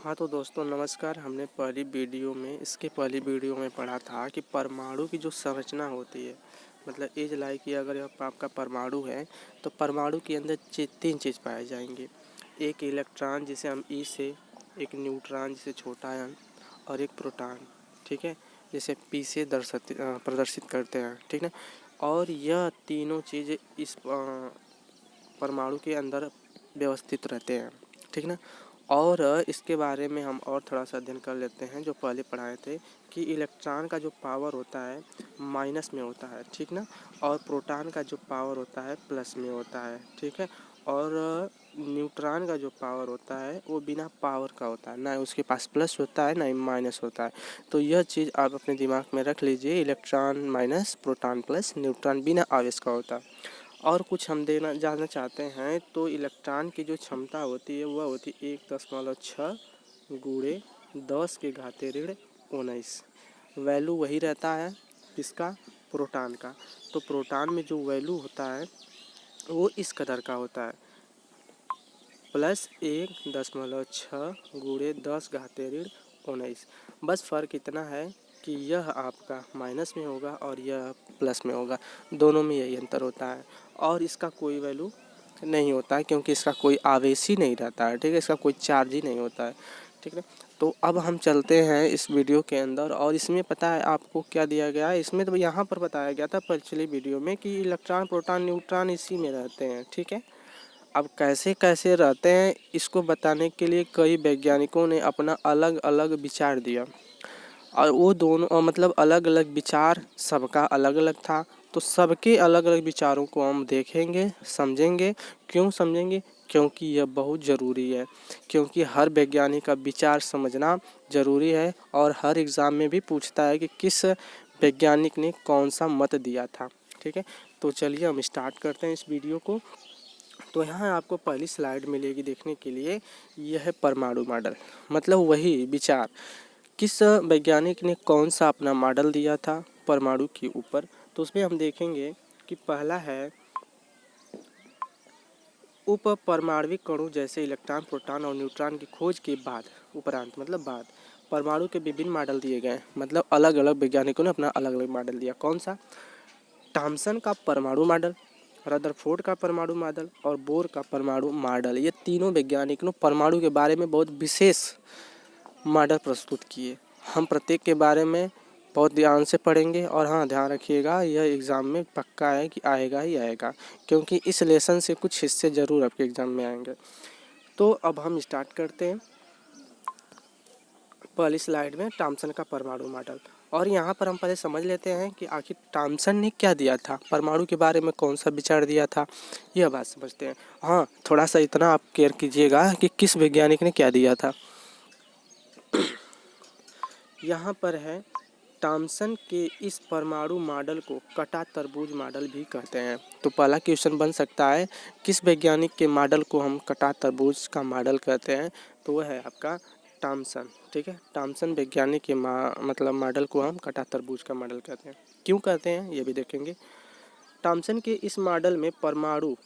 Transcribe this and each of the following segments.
हाँ तो दोस्तों नमस्कार। हमने इसके पहली वीडियो में पढ़ा था कि परमाणु की जो संरचना होती है, मतलब इज लाइक कि अगर आपका परमाणु है तो परमाणु के अंदर तीन चीज़ पाए जाएंगे। एक इलेक्ट्रॉन जिसे हम ई से, एक न्यूट्रॉन जिसे छोटा आयन, और एक प्रोटॉन, ठीक है, जिसे पी से प्रदर्शित करते हैं, ठीक है। और यह तीनों चीज़ इस परमाणु के अंदर व्यवस्थित रहते हैं, ठीक ना। और इसके बारे में हम और थोड़ा सा अध्ययन कर लेते हैं जो पहले पढ़ाए थे कि इलेक्ट्रॉन का जो पावर होता है माइनस में होता है, ठीक ना। और प्रोटॉन का जो पावर होता है प्लस में होता है, ठीक है। और न्यूट्रॉन का जो पावर होता है वो बिना पावर का होता है, ना उसके पास प्लस होता है ना ही माइनस होता है। तो यह चीज़ आप अपने दिमाग में रख लीजिए, electron minus, proton plus, neutron बिना आवेश का होता है। और कुछ हम जानना चाहते हैं तो इलेक्ट्रॉन की जो क्षमता होती है वह होती है 1.6 गुणे 10 के घाते ऋण 19। वैल्यू वही रहता है इसका, प्रोटॉन का। तो प्रोटॉन में जो वैल्यू होता है वो इस कदर का होता है, +1.6 गुणे 10 घाते ऋण 19। बस फ़र्क इतना है कि यह आपका माइनस में होगा और यह प्लस में होगा, दोनों में यही अंतर होता है। और इसका कोई वैल्यू नहीं होता है क्योंकि इसका कोई आवेश ही नहीं रहता है, ठीक है, इसका कोई चार्ज ही नहीं होता है, ठीक है। तो अब हम चलते हैं इस वीडियो के अंदर, और इसमें पता है आपको क्या दिया गया है। इसमें तो यहाँ पर बताया गया था पिछली वीडियो में कि इलेक्ट्रॉन प्रोटॉन न्यूट्रॉन इसी में रहते हैं, ठीक है। अब कैसे कैसे रहते हैं इसको बताने के लिए कई वैज्ञानिकों ने अपना अलग अलग विचार दिया, और वो दोनों मतलब अलग अलग विचार सबका अलग अलग था। तो सबके अलग अलग विचारों को हम देखेंगे, समझेंगे। क्यों समझेंगे? क्योंकि यह बहुत ज़रूरी है, क्योंकि हर वैज्ञानिक का विचार समझना ज़रूरी है। और हर एग्ज़ाम में भी पूछता है कि किस वैज्ञानिक ने कौन सा मत दिया था, ठीक है। तो चलिए हम स्टार्ट करते हैं इस वीडियो को। तो यहाँ आपको पहली स्लाइड मिलेगी देखने के लिए, यह है परमाणु मॉडल, मतलब वही विचार किस वैज्ञानिक ने कौन सा अपना मॉडल दिया था परमाणु के ऊपर। तो उसमें हम देखेंगे कि पहला है उप परमाणविक कणों जैसे इलेक्ट्रॉन प्रोटॉन और न्यूट्रॉन की खोज के बाद उपरांत, मतलब बाद परमाणु के विभिन्न मॉडल दिए गए, मतलब अलग अलग वैज्ञानिकों ने अपना अलग अलग मॉडल दिया। कौन सा? थॉमसन का परमाणु मॉडल, रदरफोर्ड का परमाणु मॉडल और बोर का परमाणु मॉडल। ये तीनों वैज्ञानिकों ने परमाणु के बारे में बहुत विशेष मॉडल प्रस्तुत किए। हम प्रत्येक के बारे में बहुत ध्यान से पढ़ेंगे, और हाँ ध्यान रखिएगा यह एग्ज़ाम में पक्का है कि आएगा ही आएगा, क्योंकि इस लेसन से कुछ हिस्से ज़रूर आपके एग्ज़ाम में आएंगे। तो अब हम स्टार्ट करते हैं पहली स्लाइड में थॉमसन का परमाणु मॉडल। और यहाँ पर हम पहले समझ लेते हैं कि आखिर थॉमसन ने क्या दिया था, परमाणु के बारे में कौन सा विचार दिया था, यह बात समझते हैं। हाँ थोड़ा सा इतना आप केयर कीजिएगा कि किस वैज्ञानिक ने क्या दिया था। यहाँ पर है थॉमसन के इस परमाणु मॉडल को कटा तरबूज मॉडल भी कहते हैं। तो पहला क्वेश्चन बन सकता है किस वैज्ञानिक के मॉडल को हम कटा तरबूज का मॉडल कहते हैं, तो वह है आपका थॉमसन, ठीक है। थॉमसन वैज्ञानिक के मतलब मॉडल को हम कटा तरबूज का मॉडल कहते हैं। क्यों कहते हैं ये भी देखेंगे। थॉमसन के इस मॉडल में परमाणु,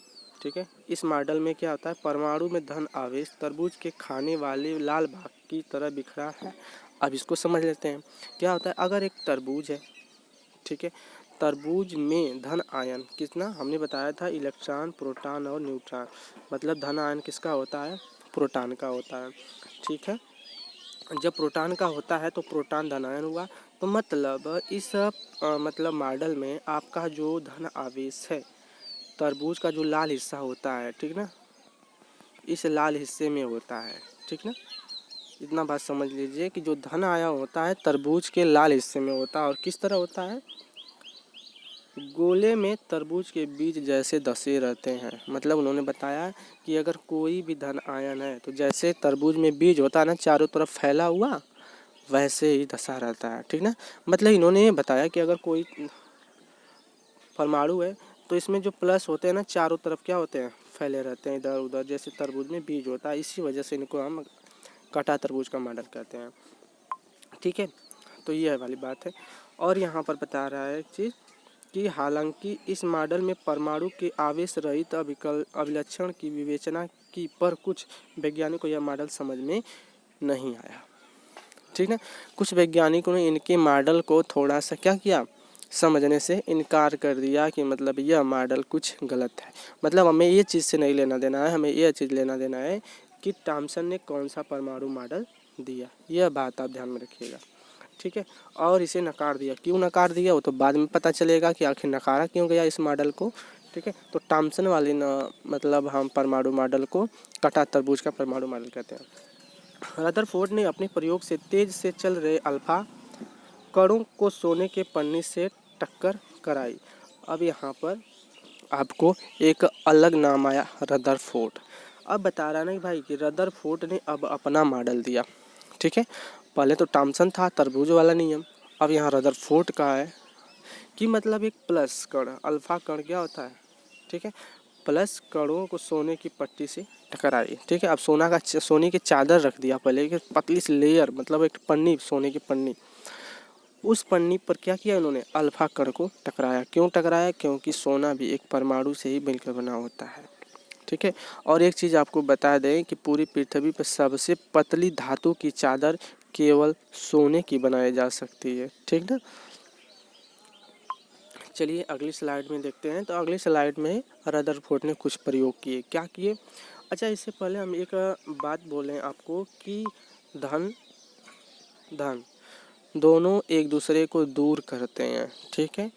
ठीक है, इस मॉडल में क्या होता है, परमाणु में धन आवेश तरबूज के खाने वाले लाल भाग की तरह बिखरा है। अब इसको समझ लेते हैं। क्या होता है, अगर एक तरबूज है, ठीक है, तरबूज में धन आयन कितना हमने बताया था, इलेक्ट्रॉन प्रोटॉन और न्यूट्रॉन, मतलब धन आयन किसका होता है, प्रोटॉन का होता है, ठीक है। जब प्रोटॉन का होता है तो प्रोटॉन धन आयन हुआ। तो मतलब इस मतलब मॉडल में आपका जो धन आवेश है, तरबूज का जो लाल हिस्सा होता है, ठीक ना, इस लाल हिस्से में होता है, ठीक ना। इतना बात समझ लीजिए कि जो धन आयन होता है तरबूज के लाल हिस्से में होता है, और किस तरह होता है, गोले में तरबूज के बीज जैसे धसे रहते हैं। मतलब उन्होंने बताया कि अगर कोई भी धन आयन है तो जैसे तरबूज में बीज होता है ना चारों तरफ फैला हुआ, वैसे ही धसा रहता है, ठीक ना। मतलब इन्होंने ये बताया कि अगर कोई परमाणु है तो इसमें जो प्लस होते हैं ना चारों तरफ क्या होते हैं, फैले रहते हैं इधर उधर, जैसे तरबूज में बीज होता है। इसी वजह से इनको हम कटा तरबूज का मॉडल कहते हैं, ठीक है। तो ये वाली बात है। और यहाँ पर बता रहा है एक चीज़ कि हालांकि इस मॉडल में परमाणु के आवेश रहित अभिलक्षण की विवेचना की, पर कुछ वैज्ञानिकों को यह मॉडल समझ में नहीं आया। ठीक है, कुछ वैज्ञानिकों ने इनके मॉडल को थोड़ा सा क्या किया, समझने से इनकार कर दिया कि मतलब यह मॉडल कुछ गलत है। मतलब हमें ये चीज़ से नहीं लेना देना है, हमें यह चीज़ लेना देना है कि थॉमसन ने कौन सा परमाणु मॉडल दिया, यह बात आप ध्यान में रखिएगा। ठीक है, और इसे नकार दिया। क्यों नकार दिया वो तो बाद में पता चलेगा कि आखिर नकारा क्यों गया इस मॉडल को। ठीक है, तो थॉमसन वाली न मतलब हम परमाणु मॉडल को कटा तरबूज का परमाणु मॉडल कहते हैं। रदरफोर्ड ने अपने प्रयोग से तेज से चल रहे अल्फा कणों को सोने के पन्नी से टक्कर कराई। अब यहाँ पर आपको एक अलग नाम आया, रदरफोर्ड। अब बता रहा नहीं भाई कि रदरफोर्ड ने अब अपना मॉडल दिया। ठीक है, पहले तो थॉमसन था तरबूज वाला नियम, अब यहाँ रदरफोर्ड का है कि मतलब एक प्लस कण, अल्फा कण क्या होता है। ठीक है, प्लस कणों को सोने की पट्टी से टकराई। ठीक है, अब सोने की चादर रख दिया पहले, एक पतली सी लेयर, मतलब एक पन्नी, सोने की पन्नी। उस पन्नी पर क्या किया उन्होंने, अल्फा कण को टकराया। क्यों टकराया, क्योंकि सोना भी एक परमाणु से ही मिलकर बना होता है। ठीक है, और एक चीज़ आपको बता दें कि पूरी पृथ्वी पर सबसे पतली धातु की चादर केवल सोने की बनाई जा सकती है। ठीक ना, चलिए अगली स्लाइड में देखते हैं। तो अगली स्लाइड में रदरफोर्ड ने कुछ प्रयोग किए। क्या किए, अच्छा इससे पहले हम एक बात बोलें आपको कि धन धन दोनों एक दूसरे को दूर करते हैं। ठीक है,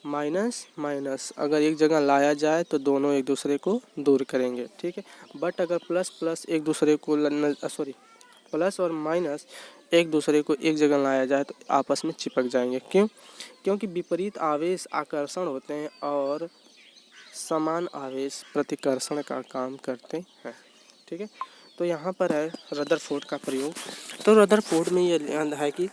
माइनस माइनस अगर एक जगह लाया जाए तो दोनों एक दूसरे को दूर करेंगे। ठीक है, बट अगर प्लस प्लस एक दूसरे को प्लस और माइनस एक दूसरे को एक जगह लाया जाए तो आपस में चिपक जाएंगे। क्यों, क्योंकि विपरीत आवेश आकर्षण होते हैं और समान आवेश प्रतिकर्षण का काम करते हैं। ठीक है, तो यहाँ पर है रदरफोर्ड का प्रयोग। तो रदरफोर्ड में ये है कि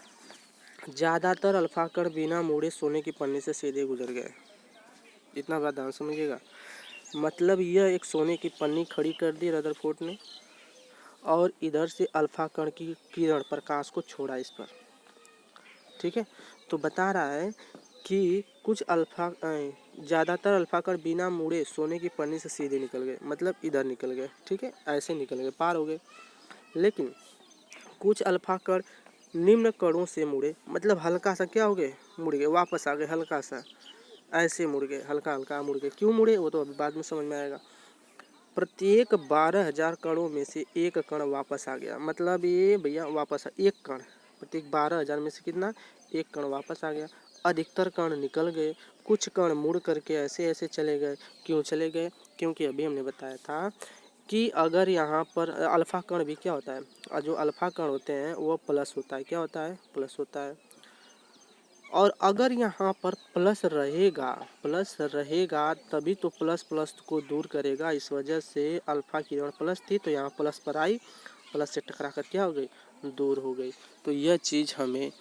ज़्यादातर अल्फा कण बिना मुड़े सोने की पन्नी से सीधे गुजर गए। इतना बात ध्यान समझिएगा, मतलब यह एक सोने की पन्नी खड़ी कर दी रदरफोर्ड ने और इधर से अल्फा कण की किरण प्रकाश को छोड़ा इस पर। ठीक है, तो बता रहा है कि कुछ ज़्यादातर अल्फा कण बिना मुड़े सोने की पन्नी से सीधे निकल गए, मतलब इधर निकल गए। ठीक है, ऐसे निकल गए, पार हो गए। लेकिन कुछ अल्फा कण निम्न कणों से मुड़े, मतलब हल्का सा क्या हो गए, मुड़ गए, वापस आ गए, हल्का सा ऐसे मुड़ गए, हल्का हल्का मुड़ गए। क्यों मुड़े वो तो अभी बाद में समझ में आएगा। प्रत्येक 12,000 कणों में से एक कण वापस आ गया, मतलब ये भैया वापस एक कण, प्रत्येक 12,000 में से कितना, एक कण वापस आ गया। अधिकतर कण निकल गए, कुछ कण मुड़ करके ऐसे ऐसे चले गए। क्यों चले गए, क्योंकि अभी हमने बताया था कि अगर यहाँ पर अल्फा कण भी क्या होता है, जो अल्फा कण होते हैं वो प्लस होता है, क्या होता है, प्लस होता है। और अगर यहाँ पर प्लस रहेगा तभी तो प्लस प्लस को दूर करेगा। इस वजह से अल्फा किरण प्लस थी तो यहाँ प्लस पर आई, प्लस से टकरा कर क्या हो गई, दूर हो गई। तो यह चीज़ हमें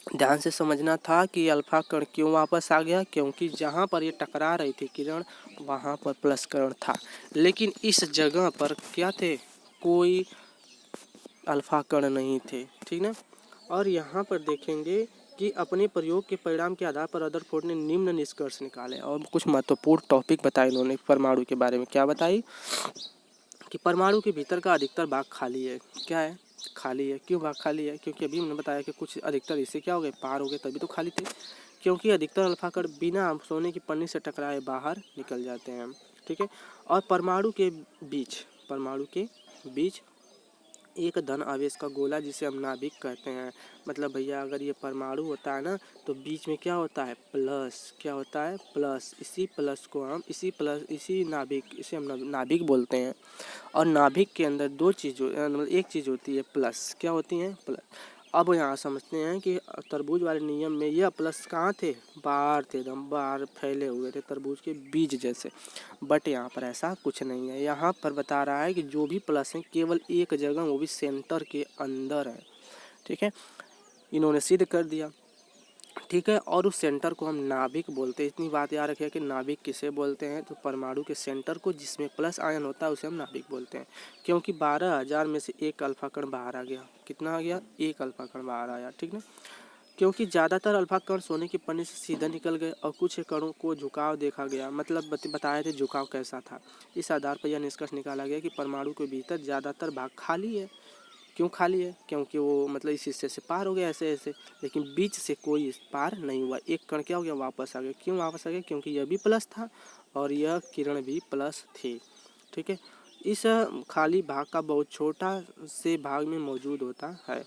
ध्यान से समझना था कि अल्फा कण क्यों वापस आ गया, क्योंकि जहाँ पर ये टकरा रही थी किरण वहाँ पर प्लस कण था, लेकिन इस जगह पर क्या थे, कोई अल्फा कण नहीं थे। ठीक ना, और यहाँ पर देखेंगे कि अपने प्रयोग के परिणाम के आधार पर रदरफोर्ड ने निम्न निष्कर्ष निकाले और कुछ महत्वपूर्ण टॉपिक बताए इन्होंने परमाणु के बारे में। क्या बताई कि परमाणु के भीतर का अधिकतर भाग खाली है। क्या है, खाली है। क्यों भाग खाली है, क्योंकि अभी हमने बताया कि कुछ अधिकतर इससे क्या हो गए, पार हो गए, तभी तो खाली थे। क्योंकि अधिकतर अल्फा कण बिना सोने की पन्नी से टकराए बाहर निकल जाते हैं। ठीक है, और परमाणु के बीच एक धन आवेश का गोला जिसे हम नाभिक कहते हैं। मतलब भैया अगर ये परमाणु होता है ना तो बीच में क्या होता है, प्लस, क्या होता है, प्लस। इसी प्लस को हम इसी नाभिक, इसे हम नाभिक बोलते हैं। और नाभिक के अंदर दो चीज़, मतलब एक चीज़ होती है प्लस, क्या होती है, प्लस। अब यहाँ समझते हैं कि तरबूज वाले नियम में यह प्लस कहाँ थे, बाहर थे, एकदम बाहर फैले हुए थे तरबूज के बीज जैसे। बट यहाँ पर ऐसा कुछ नहीं है, यहाँ पर बता रहा है कि जो भी प्लस है केवल एक जगह, वो भी सेंटर के अंदर है। ठीक है, इन्होंने सिद्ध कर दिया। ठीक है, और उस सेंटर को हम नाभिक बोलते हैं। इतनी बात याद रखिए कि नाभिक किसे बोलते हैं, तो परमाणु के सेंटर को जिसमें प्लस आयन होता है उसे हम नाभिक बोलते हैं। क्योंकि 12,000 में से एक अल्फा कण बाहर आ गया। कितना आ गया, एक अल्फा कण बाहर आया। ठीक ना, क्योंकि ज़्यादातर अल्फा कण सोने की पन्नी से सीधा निकल गए और कुछ कणों को झुकाव देखा गया। मतलब बताए थे झुकाव कैसा था। इस आधार पर यह निष्कर्ष निकाला गया कि परमाणु के भीतर ज़्यादातर भाग खाली है। क्यों खाली है? क्योंकि वो मतलब इस हिस्से से पार हो गया ऐसे ऐसे, लेकिन बीच से कोई पार नहीं हुआ। एक कण क्या हो गया? वापस आ गया। क्यों वापस आ गया? क्योंकि यह भी प्लस था और यह किरण भी प्लस थी। ठीक है, इस खाली भाग का बहुत छोटा से भाग में मौजूद होता है।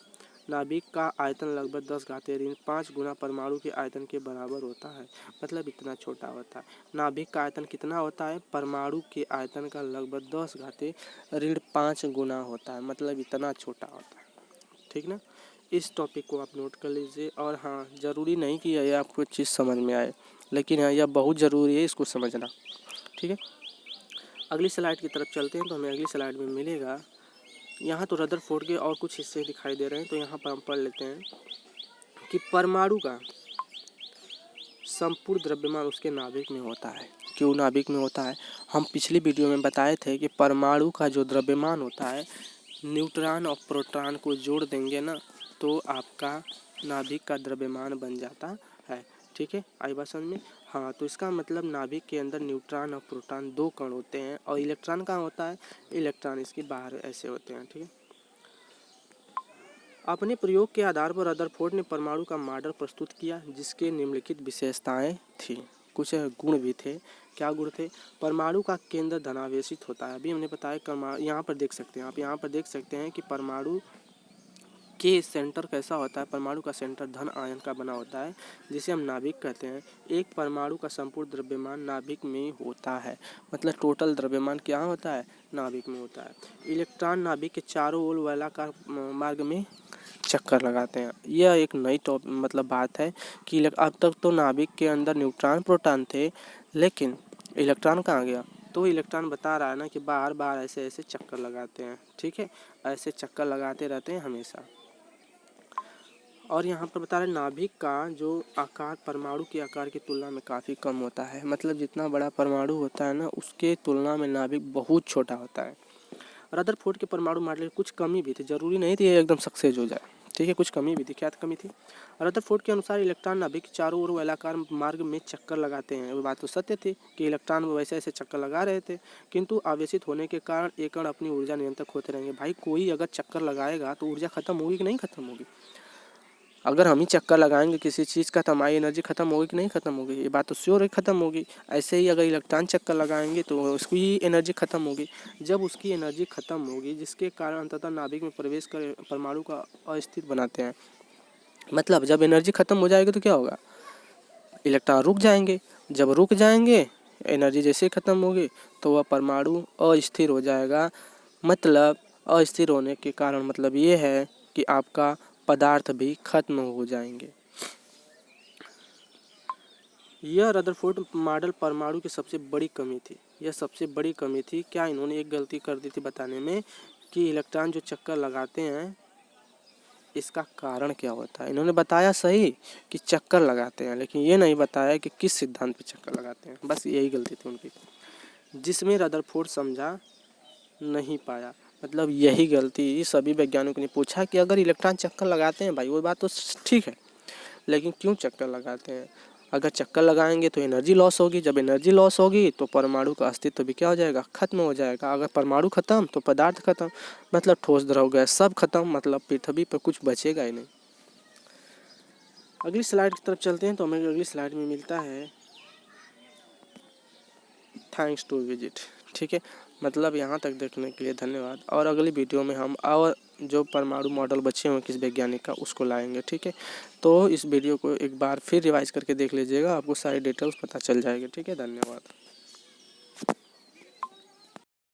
नाभिक का आयतन लगभग 10⁻5 गुना परमाणु के आयतन के बराबर होता है। मतलब इतना छोटा होता है। नाभिक का आयतन कितना होता है? परमाणु के आयतन का लगभग 10⁻5 गुना होता है। मतलब इतना छोटा होता है। ठीक ना? इस टॉपिक को आप नोट कर लीजिए। और हाँ, ज़रूरी नहीं कि यह आपको चीज़ समझ में आए, लेकिन हाँ, यह बहुत ज़रूरी है इसको समझना। ठीक है, अगली स्लाइड की तरफ चलते हैं तो हमें अगली स्लाइड में मिलेगा। यहाँ तो रदरफोर्ड के और कुछ हिस्से दिखाई दे रहे हैं, तो यहाँ पर हम पढ़ लेते हैं कि परमाणु का संपूर्ण द्रव्यमान उसके नाभिक में होता है। क्यों नाभिक में होता है? हम पिछली वीडियो में बताए थे कि परमाणु का जो द्रव्यमान होता है, न्यूट्रॉन और प्रोटॉन को जोड़ देंगे ना, तो आपका नाभिक का द्रव्यमान बन जाता है। ठीक है, आई बात समझ में? हाँ, तो इसका मतलब नाभिक के अंदर न्यूट्रॉन और प्रोटॉन 2 कण होते हैं, और इलेक्ट्रॉन कहाँ होता है? इलेक्ट्रॉन इसके बाहर ऐसे होते हैं। ठीक है, अपने प्रयोग के आधार पर रदरफोर्ड ने परमाणु का मॉडल प्रस्तुत किया, जिसके निम्नलिखित विशेषताएं थी। कुछ गुण भी थे। क्या गुण थे? परमाणु का केंद्र धनावेशित होता है। अभी हमने बताया, यहाँ पर देख सकते हैं आप, यहाँ पर देख सकते हैं कि परमाणु के सेंटर कैसा होता है? परमाणु का सेंटर धन आयन का बना होता है, जिसे हम नाभिक कहते हैं। एक परमाणु का संपूर्ण द्रव्यमान नाभिक में होता है। मतलब टोटल द्रव्यमान क्या होता है? नाभिक में होता है। इलेक्ट्रॉन नाभिक के चारों ओर गोलाकार मार्ग में चक्कर लगाते हैं। यह एक नई मतलब बात है कि अब तक तो नाभिक के अंदर न्यूट्रॉन प्रोटॉन थे, लेकिन इलेक्ट्रॉन कहाँ गया? तो इलेक्ट्रॉन बता रहा है ना कि बार बार ऐसे ऐसे चक्कर लगाते हैं। ठीक है, ऐसे चक्कर लगाते रहते हैं हमेशा। और यहाँ पर बता रहे नाभिक का जो आकार परमाणु के आकार की तुलना में काफ़ी कम होता है। मतलब जितना बड़ा परमाणु होता है ना, उसके तुलना में नाभिक बहुत छोटा होता है। रदरफोर्ड के परमाणु मॉडल की कुछ कमी भी थी। जरूरी नहीं थी ये एकदम सक्सेस हो जाए। ठीक है, कुछ कमी भी थी। क्या कमी थी? रदरफोर्ड के अनुसार इलेक्ट्रॉन नाभिक चारों ओर गोलाकार मार्ग में चक्कर लगाते हैं। वो बात तो सत्य थी कि इलेक्ट्रॉन वैसे ऐसे चक्कर लगा रहे थे, किंतु आवेशित होने के कारण एक कण अपनी ऊर्जा नियंत्रक होते रहेंगे। भाई, कोई अगर चक्कर लगाएगा तो ऊर्जा खत्म होगी कि नहीं खत्म होगी? अगर हम ही चक्कर लगाएंगे किसी चीज़ का, तो हमारी एनर्जी खत्म होगी कि नहीं खत्म होगी? ये बात तो श्योर है खत्म होगी। ऐसे ही अगर इलेक्ट्रॉन चक्कर लगाएंगे तो उसकी एनर्जी खत्म होगी। जब उसकी एनर्जी खत्म होगी, जिसके कारण अंततः नाभिक में प्रवेश कर परमाणु का अस्थिर बनाते हैं। मतलब जब एनर्जी खत्म हो जाएगी तो क्या होगा? इलेक्ट्रॉन रुक जाएंगे। जब रुक जाएंगे, एनर्जी जैसे खत्म होगी, तो वह परमाणु अस्थिर हो जाएगा। मतलब अस्थिर होने के कारण मतलब ये है कि आपका पदार्थ भी खत्म हो जाएंगे। यह रदरफोर्ड मॉडल परमाणु की सबसे बड़ी कमी थी। यह सबसे बड़ी कमी थी। क्या इन्होंने एक गलती कर दी थी बताने में कि इलेक्ट्रॉन जो चक्कर लगाते हैं, इसका कारण क्या होता है? इन्होंने बताया सही कि चक्कर लगाते हैं, लेकिन ये नहीं बताया कि किस सिद्धांत पे चक्कर लगाते हैं। बस यही गलती थी उनकी, जिसमें रदरफोर्ड समझा नहीं पाया। मतलब यही गलती सभी वैज्ञानिकों ने पूछा कि अगर इलेक्ट्रॉन चक्कर लगाते हैं, भाई वो बात तो ठीक है, लेकिन क्यों चक्कर लगाते हैं? अगर चक्कर लगाएंगे तो एनर्जी लॉस होगी। जब एनर्जी लॉस होगी तो परमाणु का अस्तित्व भी क्या हो जाएगा? खत्म हो जाएगा। अगर परमाणु खत्म तो पदार्थ खत्म। मतलब ठोस द्रव गैस सब खत्म। मतलब पृथ्वी पर कुछ बचेगा ही नहीं। अगली स्लाइड की तरफ चलते हैं तो हमें अगली स्लाइड में मिलता है थैंक्स टू विजिट। ठीक है, मतलब यहाँ तक देखने के लिए धन्यवाद। और अगली वीडियो में हम और जो परमाणु मॉडल बचे हों किस वैज्ञानिक का, उसको लाएंगे। ठीक है, तो इस वीडियो को एक बार फिर रिवाइज करके देख लीजिएगा, आपको सारी डिटेल्स पता चल जाएगी। ठीक है, धन्यवाद।